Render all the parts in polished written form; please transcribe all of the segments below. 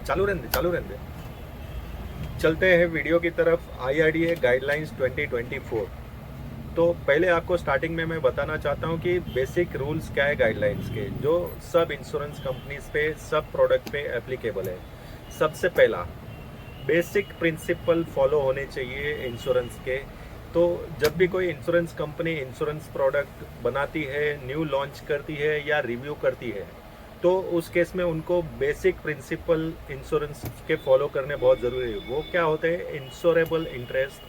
चालू रहने दे। चलते हैं वीडियो की तरफ। IRDA guidelines 2024। तो पहले आपको स्टार्टिंग में मैं बताना चाहता हूँ कि बेसिक रूल्स क्या है गाइडलाइंस के, जो सब इंश्योरेंस कंपनीज पे, सब प्रोडक्ट पे एप्लीकेबल है। सबसे पहला बेसिक प्रिंसिपल फॉलो होने चाहिए इंश्योरेंस के। तो जब भी कोई इंश्योरेंस कंपनी इंश्योरेंस प्रोडक्ट बनाती है, न्यू लॉन्च करती है या रिव्यू करती है, तो उस केस में उनको बेसिक प्रिंसिपल इंश्योरेंस के फॉलो करने बहुत ज़रूरी है। वो क्या होते हैं? Insurable interest,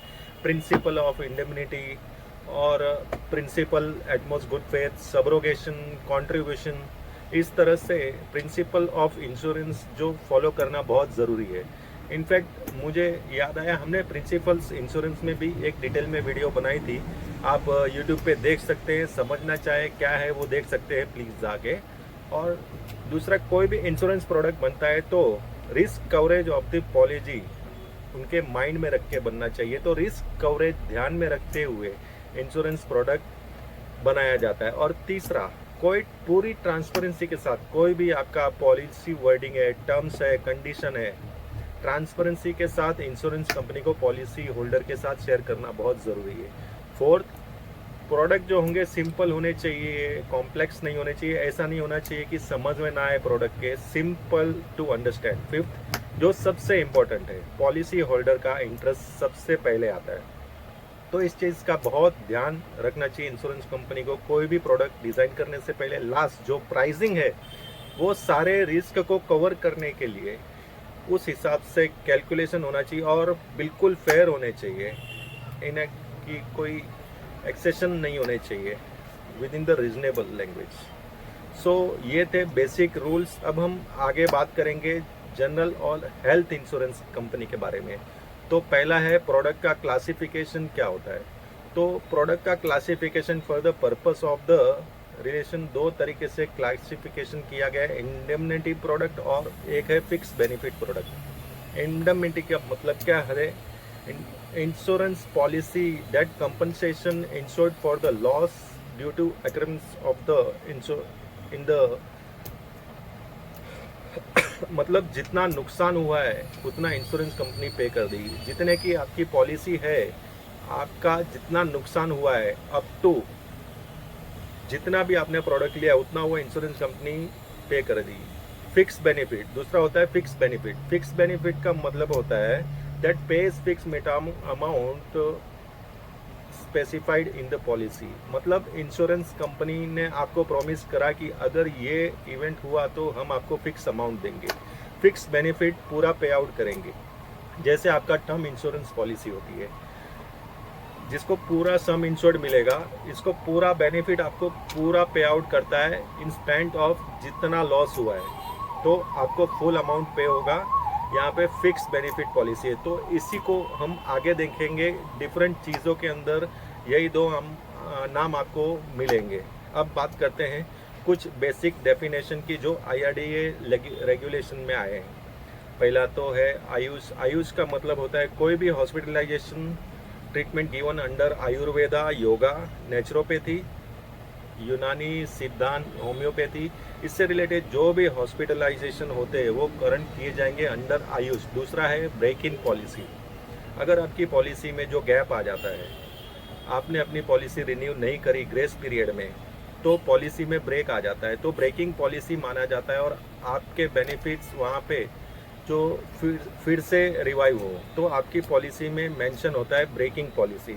principle of indemnity और principle utmost good faith, subrogation, contribution. इस तरह से प्रिंसिपल ऑफ इंश्योरेंस जो फॉलो करना बहुत ज़रूरी है। इनफैक्ट मुझे याद आया, हमने प्रिंसिपल्स इंश्योरेंस में भी एक डिटेल में वीडियो बनाई थी। आप यूट्यूब पे देख सकते हैं, समझना चाहे क्या है वो देख सकते हैं प्लीज़ जाके। और दूसरा, कोई भी इंश्योरेंस प्रोडक्ट बनता है तो risk coverage of the policy उनके माइंड में रख के बनना चाहिए। तो रिस्क कवरेज ध्यान में रखते हुए इंश्योरेंस प्रोडक्ट बनाया जाता है। और तीसरा, कोई पूरी ट्रांसपेरेंसी के साथ कोई भी आपका पॉलिसी वर्डिंग है, टर्म्स है, कंडीशन है, ट्रांसपेरेंसी के साथ इंश्योरेंस कंपनी को पॉलिसी होल्डर के साथ शेयर करना बहुत ज़रूरी है। फोर्थ, प्रोडक्ट जो होंगे सिंपल होने चाहिए, कॉम्प्लेक्स नहीं होने चाहिए। ऐसा नहीं होना चाहिए कि समझ में ना आए प्रोडक्ट के, सिंपल टू अंडरस्टैंड। फिफ्थ, जो सबसे इम्पोर्टेंट है, पॉलिसी होल्डर का इंटरेस्ट सबसे पहले आता है। तो इस चीज़ का बहुत ध्यान रखना चाहिए इंश्योरेंस कंपनी को कोई भी प्रोडक्ट डिज़ाइन करने से पहले। लास्ट जो प्राइसिंग है वो सारे रिस्क को कवर करने के लिए उस हिसाब से कैलकुलेशन होना चाहिए और बिल्कुल फेयर होने चाहिए। इन्हें की कोई एक्सेशन नहीं होने चाहिए, within the reasonable language. So ये थे बेसिक रूल्स। अब हम आगे बात करेंगे जनरल और हेल्थ इंश्योरेंस कंपनी के बारे में। तो पहला है प्रोडक्ट का क्लासिफिकेशन क्या होता है। तो प्रोडक्ट का classification for the purpose of the relation दो तरीके से क्लासिफिकेशन किया गया है, इंडेमनिटी प्रोडक्ट और एक है फिक्स बेनिफिट प्रोडक्ट। इंडेमनिटी का मतलब क्या है? Insurance policy that compensation insured for the loss due to occurrence of the in the मतलब जितना नुकसान हुआ है उतना इंश्योरेंस कंपनी पे कर देगी। जितने की आपकी पॉलिसी है, आपका जितना नुकसान हुआ है अप टू जितना भी आपने प्रोडक्ट लिया उतना वो इंश्योरेंस कंपनी पे कर देगी। फिक्स बेनिफिट दूसरा होता है। फिक्स बेनिफिट का मतलब होता है that page fix amount specified in the policy. मतलब इंश्योरेंस कंपनी ने आपको प्रॉमिस करा कि अगर ये इवेंट हुआ तो हम आपको फिक्स अमाउंट देंगे। फिक्स बेनिफिट पूरा पे आउट करेंगे। जैसे आपका टर्म इंश्योरेंस पॉलिसी होती है जिसको पूरा सम इंश्योर्ड मिलेगा, इसको पूरा बेनिफिट आपको पूरा पे आउट करता है इन स्पेंट ऑफ जितना लॉस हुआ है, तो आपको फुल अमाउंट पे होगा। यहाँ पे फिक्स बेनिफिट पॉलिसी है। तो इसी को हम आगे देखेंगे डिफरेंट चीज़ों के अंदर, यही दो हम नाम आपको मिलेंगे। अब बात करते हैं कुछ बेसिक डेफिनेशन की जो IRDA रेगुलेशन में आए हैं। पहला तो है आयुष। आयुष का मतलब होता है कोई भी hospitalisation treatment given under ayurveda, yoga, naturopathy, Unani सिद्धांत, होम्योपैथी, इससे रिलेटेड जो भी हॉस्पिटलाइजेशन होते हैं वो करंट किए जाएंगे अंडर आयुष। दूसरा है ब्रेक इन पॉलिसी। अगर आपकी पॉलिसी में जो गैप आ जाता है, आपने अपनी पॉलिसी रिन्यू नहीं करी ग्रेस पीरियड में, तो पॉलिसी में ब्रेक आ जाता है, तो ब्रेकिंग पॉलिसी माना जाता है और आपके बेनिफिट्स वहाँ पे जो फिर से रिवाइव हो तो आपकी पॉलिसी में मेंशन होता है breaking policy.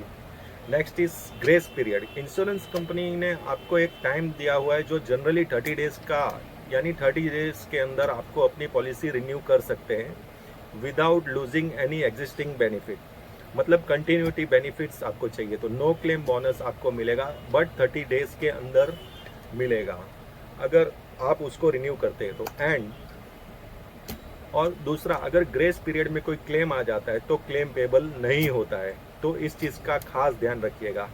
Next is grace period. Insurance company ने आपको एक टाइम दिया हुआ है जो जनरली 30 डेज का, यानी 30 डेज के अंदर आपको अपनी पॉलिसी रिन्यू कर सकते हैं without losing any existing benefit. मतलब कंटिन्यूटी बेनिफिट्स आपको चाहिए तो नो क्लेम बोनस आपको मिलेगा, बट 30 डेज के अंदर मिलेगा अगर आप उसको रिन्यू करते हैं तो। एंड और दूसरा, अगर ग्रेस पीरियड में कोई क्लेम आ जाता है तो क्लेम पेबल नहीं होता है, तो इस चीज़ का खास ध्यान रखिएगा।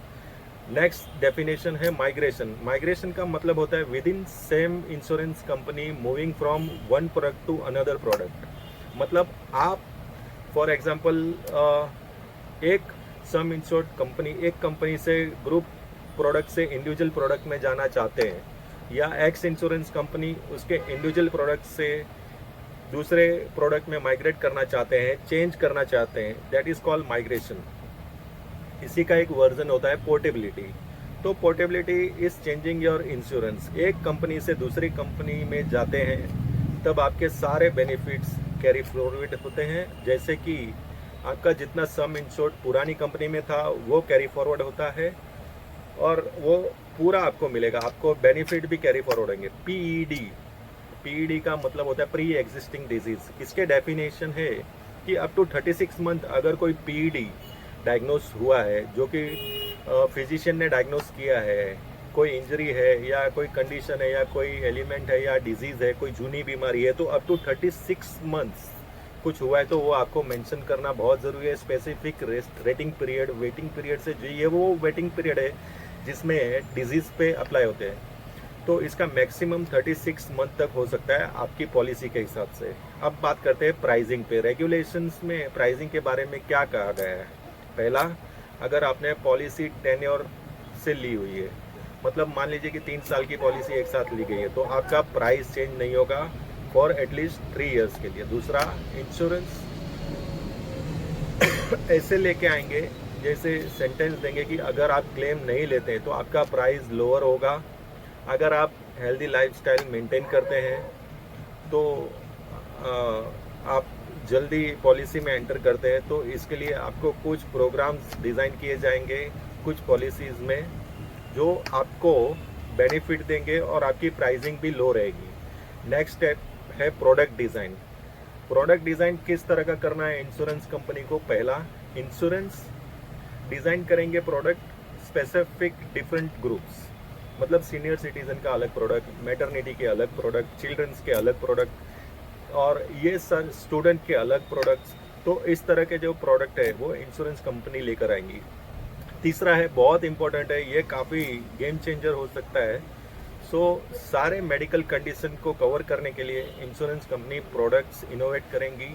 नेक्स्ट डेफिनेशन है माइग्रेशन। माइग्रेशन का मतलब होता है within same insurance company moving from one product to another product. मतलब आप फॉर एग्जांपल एक सम इंश्योर्ड कंपनी, एक कंपनी से ग्रुप प्रोडक्ट से इंडिविजुअल प्रोडक्ट में जाना चाहते हैं, या एक्स इंश्योरेंस कंपनी उसके इंडिविजुअल प्रोडक्ट से दूसरे प्रोडक्ट में माइग्रेट करना चाहते हैं, चेंज करना चाहते हैं, दैट इज कॉल्ड माइग्रेशन। इसी का एक वर्जन होता है पोर्टेबिलिटी। तो portability is changing your insurance. एक कंपनी से दूसरी कंपनी में जाते हैं तब आपके सारे बेनिफिट्स कैरी फॉरवर्ड होते हैं, जैसे कि आपका जितना सम इंश्योर्ड पुरानी कंपनी में था वो कैरी फॉरवर्ड होता है और वो पूरा आपको मिलेगा, आपको बेनिफिट भी कैरी फॉरवर्ड होंगे। पीईडी का मतलब होता है प्री एग्जिस्टिंग डिजीज। इसके डेफिनेशन है कि अप टू 36 मंथ अगर कोई पीईडी डायग्नोस हुआ है, जो कि फिजिशियन ने डायग्नोस किया है, कोई इंजरी है या कोई कंडीशन है या कोई एलिमेंट है या डिजीज है, कोई जूनी बीमारी है, तो अप टू 36 मंथ्स कुछ हुआ है तो वो आपको मेंशन करना बहुत ज़रूरी है। Specific rating period, waiting period से जो ये वो वेटिंग पीरियड है जिसमें डिजीज़ पे अप्लाई होते हैं, तो इसका मैक्सिमम 36 मंथ तक हो सकता है आपकी पॉलिसी के हिसाब से। अब बात करते हैं प्राइसिंग पे। रेगुलेशंस में प्राइसिंग के बारे में क्या कहा गया है। पहला, अगर आपने पॉलिसी टेन्योर से ली हुई है, मतलब मान लीजिए कि 3 साल की पॉलिसी एक साथ ली गई है, तो आपका प्राइस चेंज नहीं होगा फॉर एटलीस्ट 3 इयर्स के लिए। दूसरा, इंश्योरेंस ऐसे लेके आएंगे जैसे सेंटेंस देंगे कि अगर आप क्लेम नहीं लेते हैं तो आपका प्राइस लोअर होगा। अगर आप हेल्दी लाइफस्टाइल मेंटेन करते हैं तो आप जल्दी पॉलिसी में एंटर करते हैं, तो इसके लिए आपको कुछ प्रोग्राम्स डिज़ाइन किए जाएंगे कुछ पॉलिसीज़ में जो आपको बेनिफिट देंगे और आपकी प्राइसिंग भी लो रहेगी। नेक्स्ट स्टेप है प्रोडक्ट डिज़ाइन। प्रोडक्ट डिज़ाइन किस तरह का करना है इंश्योरेंस कंपनी को। पहला, इंश्योरेंस डिज़ाइन करेंगे प्रोडक्ट स्पेसिफिक डिफरेंट ग्रुप्स, मतलब सीनियर सिटीजन का अलग प्रोडक्ट, मैटरनिटी के अलग प्रोडक्ट, चिल्ड्रंस के अलग प्रोडक्ट और ये सर स्टूडेंट के अलग प्रोडक्ट्स। तो इस तरह के जो प्रोडक्ट है वो इंश्योरेंस कंपनी लेकर आएंगी। तीसरा है, बहुत इंपॉर्टेंट है, ये काफ़ी गेम चेंजर हो सकता है। सारे मेडिकल कंडीशन को कवर करने के लिए इंश्योरेंस कंपनी प्रोडक्ट्स इनोवेट करेंगी,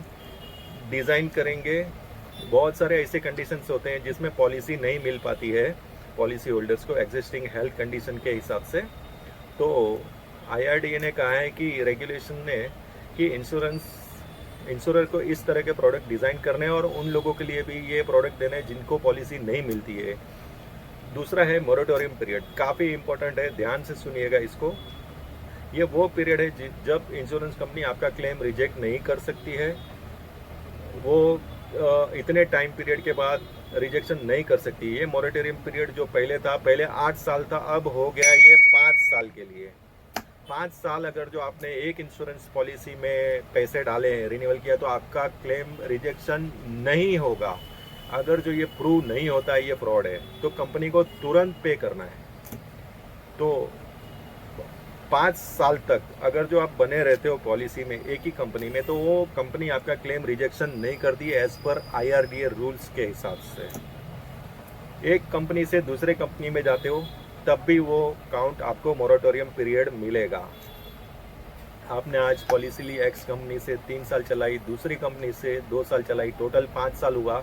डिज़ाइन करेंगे। बहुत सारे ऐसे कंडीशंस होते हैं जिसमें पॉलिसी नहीं मिल पाती है पॉलिसी होल्डर्स को एग्जिस्टिंग हेल्थ कंडीशन के हिसाब से। तो IRDA ने कहा है कि रेगुलेशन ने कि इंश्योरर को इस तरह के प्रोडक्ट डिज़ाइन करने और उन लोगों के लिए भी ये प्रोडक्ट देने जिनको पॉलिसी नहीं मिलती है। दूसरा है मोरेटोरियम पीरियड, काफ़ी इंपॉर्टेंट है, ध्यान से सुनिएगा इसको। ये वो पीरियड है जब इंश्योरेंस कंपनी आपका क्लेम रिजेक्ट नहीं कर सकती है। वो इतने टाइम पीरियड के बाद रिजेक्शन नहीं कर सकती। ये मोरेटोरियम पीरियड जो पहले 8 साल था, अब हो गया ये 5 साल के लिए। 5 साल अगर जो आपने एक इंश्योरेंस पॉलिसी में पैसे डाले हैं, रिन्यूअल किया, तो आपका क्लेम रिजेक्शन नहीं होगा। अगर जो ये प्रूव नहीं होता है ये फ्रॉड है तो कंपनी को तुरंत पे करना है। तो 5 साल तक अगर जो आप बने रहते हो पॉलिसी में एक ही कंपनी में, तो वो कंपनी आपका क्लेम रिजेक्शन नहीं करती है एज पर IRDA रूल्स के हिसाब से। एक कंपनी से दूसरे कंपनी में जाते हो तब भी वो काउंट आपको मोरेटोरियम पीरियड मिलेगा। आपने आज पॉलिसी ली एक्स कंपनी से, 3 साल चलाई, दूसरी कंपनी से 2 साल चलाई, टोटल 5 साल हुआ।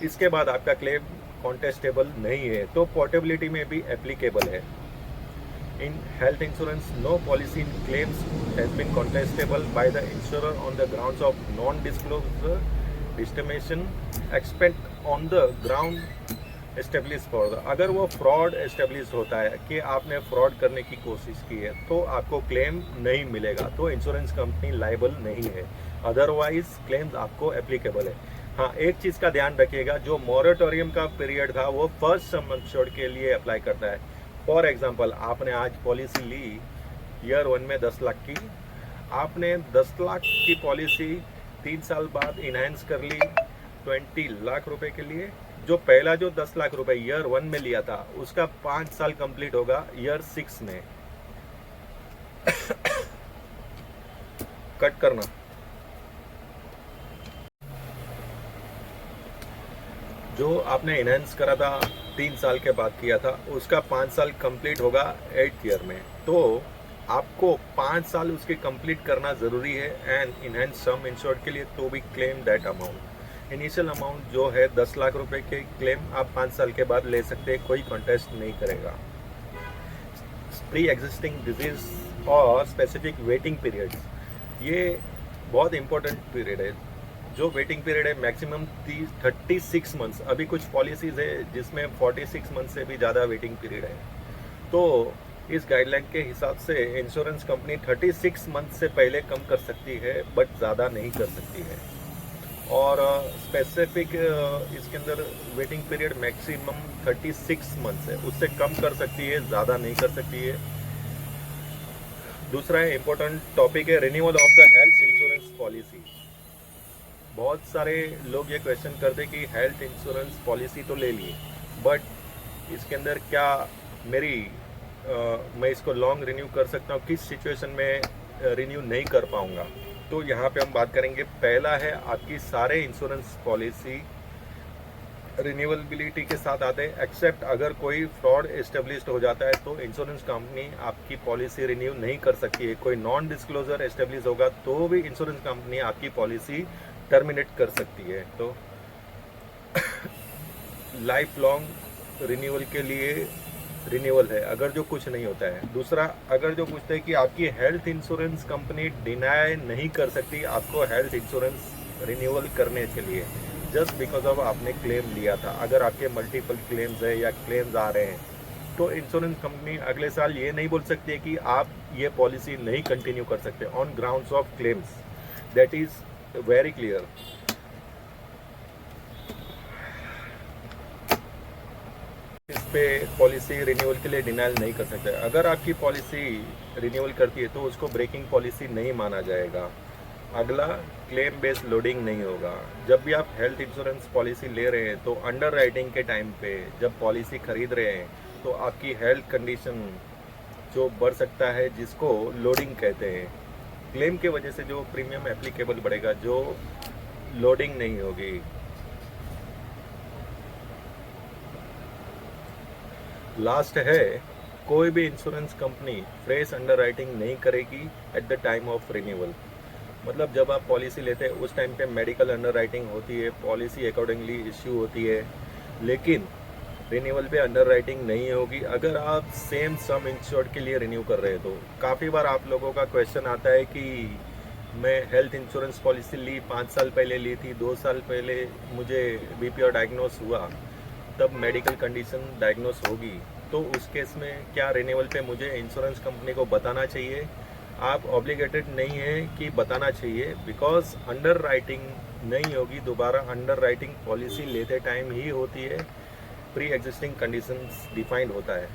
इसके बाद आपका क्लेम कॉन्टेस्टेबल नहीं है, तो पोर्टेबिलिटी में भी एप्लीकेबल है। In health insurance, no policy claims has been contestable by the insurer on the grounds of non-disclosure, discrimination, except on the ground established for the। अगर वो फ्रॉड एस्टेब्लिश होता है कि आपने फ्रॉड करने की कोशिश की है तो आपको क्लेम नहीं मिलेगा, तो इंश्योरेंस कंपनी लायबल नहीं है। अदरवाइज क्लेम्स आपको एप्लीकेबल है। हाँ, एक चीज़ का ध्यान रखिएगा, जो मोरेटोरियम का पीरियड था वो फर्स्ट सम इंश्योर्ड के लिए अप्लाई करता है। फॉर एग्जाम्पल, आपने आज पॉलिसी ली ईयर 1 में 10 लाख की, आपने 10 लाख की पॉलिसी 3 साल बाद इनहेंस कर ली 20 लाख रुपए के लिए। जो पहला जो 10 लाख रुपए ईयर 1 में लिया था उसका 5 साल कंप्लीट होगा ईयर 6 में। कट करना। जो आपने इनहेंस करा था 3 साल के बाद किया था, उसका 5 साल कंप्लीट होगा 8th ईयर में। तो आपको 5 साल उसके कंप्लीट करना ज़रूरी है एंड इनहेंस सम इंश्योर्ड के लिए, तो भी claim that amount. Initial amount जो है 10 लाख रुपए के क्लेम आप 5 साल के बाद ले सकते हैं, कोई कॉन्टेस्ट नहीं करेगा। प्री एग्जिस्टिंग डिजीज और स्पेसिफिक वेटिंग पीरियड्स, ये बहुत इंपॉर्टेंट पीरियड है। जो वेटिंग पीरियड है मैक्सिमम 36 मंथ्स, अभी कुछ पॉलिसीज है जिसमें 46 मंथ से भी ज़्यादा वेटिंग पीरियड है। तो इस गाइडलाइन के हिसाब से इंश्योरेंस कंपनी 36 मंथ से पहले कम कर सकती है, बट ज़्यादा नहीं कर सकती है। और स्पेसिफिक इसके अंदर वेटिंग पीरियड मैक्सिमम 36 मंथ्स है, उससे कम कर सकती है, ज़्यादा नहीं कर सकती है। दूसरा है इम्पोर्टेंट टॉपिक है renewal of the health insurance policy. बहुत सारे लोग ये क्वेश्चन करते कि हेल्थ इंश्योरेंस पॉलिसी तो ले ली, बट इसके अंदर क्या मेरी मैं इसको लॉन्ग रिन्यू कर सकता हूँ, किस सिचुएशन में रिन्यू नहीं कर पाऊँगा। तो यहाँ पे हम बात करेंगे। पहला है आपकी सारे इंश्योरेंस पॉलिसी रिन्यूएबिलिटी के साथ आते हैं, एक्सेप्ट अगर कोई फ्रॉड एस्टेब्लिश्ड हो जाता है तो इंश्योरेंस कंपनी आपकी पॉलिसी रिन्यू नहीं कर सकती है। कोई नॉन डिस्क्लोजर एस्टेब्लिश होगा तो भी इंश्योरेंस कंपनी आपकी पॉलिसी टर्मिनेट कर सकती है। तो लाइफ लॉन्ग रिन्यूअल के लिए रिन्यूअल है अगर जो कुछ नहीं होता है। दूसरा, अगर जो पूछते हैं कि आपकी हेल्थ इंश्योरेंस कंपनी डिनाई नहीं कर सकती आपको हेल्थ इंश्योरेंस रिन्यूअल करने के लिए, जस्ट बिकॉज ऑफ आपने क्लेम लिया था। अगर आपके मल्टीपल क्लेम्स है या क्लेम्स आ रहे हैं तो इंश्योरेंस कंपनी अगले साल ये नहीं बोल सकती है कि आप ये पॉलिसी नहीं कंटिन्यू कर सकते on grounds of claims. That is very clear. इस पे पॉलिसी रिन्यूअल के लिए डिनाइल नहीं कर सकते। अगर आपकी पॉलिसी रिन्यूअल करती है तो उसको ब्रेकिंग पॉलिसी नहीं माना जाएगा। अगला, क्लेम बेस्ड लोडिंग नहीं होगा। जब भी आप हेल्थ इंश्योरेंस पॉलिसी ले रहे हैं तो अंडर राइटिंग के टाइम पे जब पॉलिसी खरीद रहे हैं तो आपकी हेल्थ कंडीशन जो बढ़ सकता है, जिसको लोडिंग कहते हैं, क्लेम के वजह से जो प्रीमियम एप्लीकेबल बढ़ेगा, जो लोडिंग नहीं होगी। लास्ट है, कोई भी insurance company fresh under writing नहीं करेगी at the time of renewal. मतलब जब आप पॉलिसी लेते हैं उस टाइम पे मेडिकल अंडर राइटिंग होती है, पॉलिसी अकॉर्डिंगली इश्यू होती है, लेकिन रिन्यूअल पे अंडर राइटिंग नहीं होगी अगर आप सेम सम इंश्योर्ड के लिए रिन्यू कर रहे हैं। तो काफ़ी बार आप लोगों का क्वेश्चन आता है कि मैं हेल्थ इंश्योरेंस पॉलिसी ली, 5 साल पहले ली थी, 2 साल पहले मुझे बीपीओ डायग्नोस हुआ, तब मेडिकल कंडीशन डायग्नोस होगी, तो उस केस में क्या रिन्यूअल पे मुझे इंश्योरेंस कंपनी को बताना चाहिए? आप ऑब्लिगेटेड नहीं है कि बताना चाहिए, बिकॉज अंडर राइटिंग नहीं होगी। दोबारा अंडर राइटिंग पॉलिसी लेते टाइम ही होती है, प्री एग्जिस्टिंग कंडीशंस डिफाइंड होता है।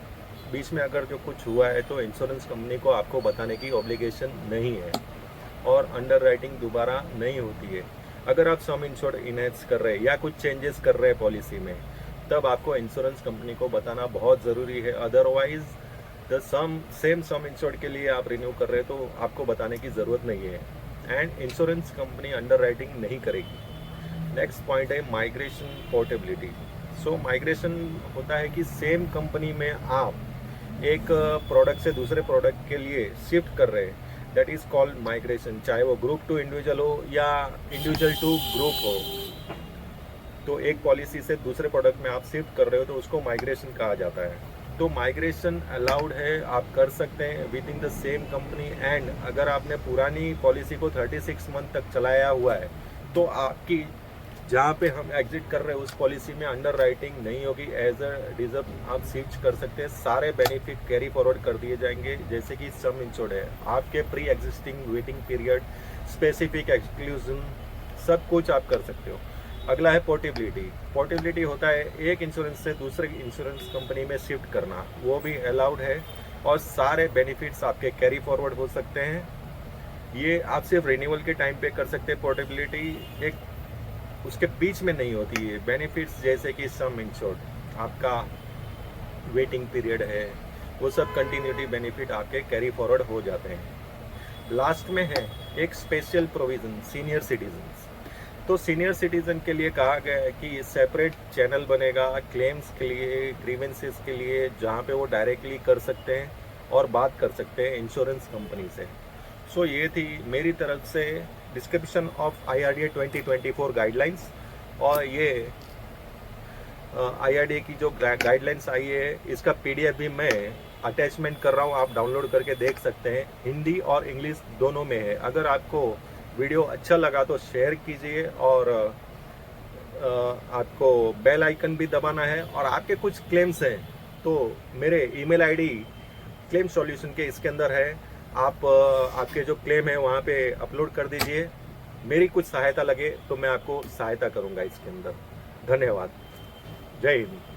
बीच में अगर जो कुछ हुआ है तो इंश्योरेंस कंपनी को आपको बताने की ऑब्लिगेशन नहीं है और अंडर राइटिंग दोबारा नहीं होती है। अगर आप सम इंश्योर्ड इनहेंस कर रहे हैं या कुछ चेंजेस कर रहे हैं पॉलिसी में, तब आपको इंश्योरेंस कंपनी को बताना बहुत ज़रूरी है। Otherwise the same some insured के लिए आप रिन्यू कर रहे हैं तो आपको बताने की ज़रूरत नहीं है, and insurance company under writing नहीं करेगी। नेक्स्ट पॉइंट है माइग्रेशन पोर्टेबिलिटी। सो माइग्रेशन होता है कि सेम कंपनी में आप एक प्रोडक्ट से दूसरे प्रोडक्ट के लिए शिफ्ट कर रहे हैं, दैट इज़ कॉल्ड माइग्रेशन। चाहे वो ग्रुप टू इंडिविजुअल हो या इंडिविजुअल टू ग्रुप हो, तो एक पॉलिसी से दूसरे प्रोडक्ट में आप शिफ्ट कर रहे हो तो उसको माइग्रेशन कहा जाता है। तो माइग्रेशन अलाउड है, आप कर सकते हैं with in the same company. And अगर आपने पुरानी पॉलिसी को 36 मंथ तक चलाया हुआ है तो आपकी जहाँ पे हम एग्जिट कर रहे हैं उस पॉलिसी में अंडर राइटिंग नहीं होगी, एज अ डिजर्व आप स्विच कर सकते हैं। सारे बेनिफिट कैरी फॉरवर्ड कर दिए जाएंगे, जैसे कि सम इंश्योर्ड है, आपके pre existing waiting period, specific exclusion, सब कुछ आप कर सकते हो। अगला है पोर्टेबिलिटी। पोर्टेबिलिटी होता है एक इंश्योरेंस से दूसरे इंश्योरेंस कंपनी में शिफ्ट करना, वो भी अलाउड है और सारे बेनिफिट्स आपके कैरी फॉरवर्ड हो सकते हैं। ये आप सिर्फ रिन्यूअल के टाइम पे कर सकते हैं। पोर्टेबिलिटी एक उसके बीच में नहीं होती है। बेनिफिट्स जैसे कि सम इंश्योर्ड, आपका वेटिंग पीरियड है, वो सब कंटिन्यूटी बेनिफिट आपके कैरी फॉरवर्ड हो जाते हैं। लास्ट में है एक स्पेशल प्रोविज़न सीनियर सिटीजन्स। तो सीनियर सिटीजन के लिए कहा गया है कि सेपरेट चैनल बनेगा क्लेम्स के लिए, ग्रीवेंसेस के लिए, जहाँ पे वो डायरेक्टली कर सकते हैं और बात कर सकते हैं इंश्योरेंस कंपनी से। सो ये थी मेरी तरफ से डिस्क्रिप्शन ऑफ IRDA 2024 गाइडलाइंस। और ये IRDA की जो गाइडलाइंस आई है इसका PDF भी मैं अटैचमेंट कर रहा हूँ, आप डाउनलोड करके देख सकते हैं। हिंदी और इंग्लिश दोनों में है। अगर आपको वीडियो अच्छा लगा तो शेयर कीजिए, और आपको बेल आइकन भी दबाना है। और आपके कुछ क्लेम्स हैं तो मेरे ईमेल आईडी क्लेम सॉल्यूशन के इसके अंदर है, आप आपके जो क्लेम है वहाँ पे अपलोड कर दीजिए। मेरी कुछ सहायता लगे तो मैं आपको सहायता करूँगा इसके अंदर। धन्यवाद। जय हिंद।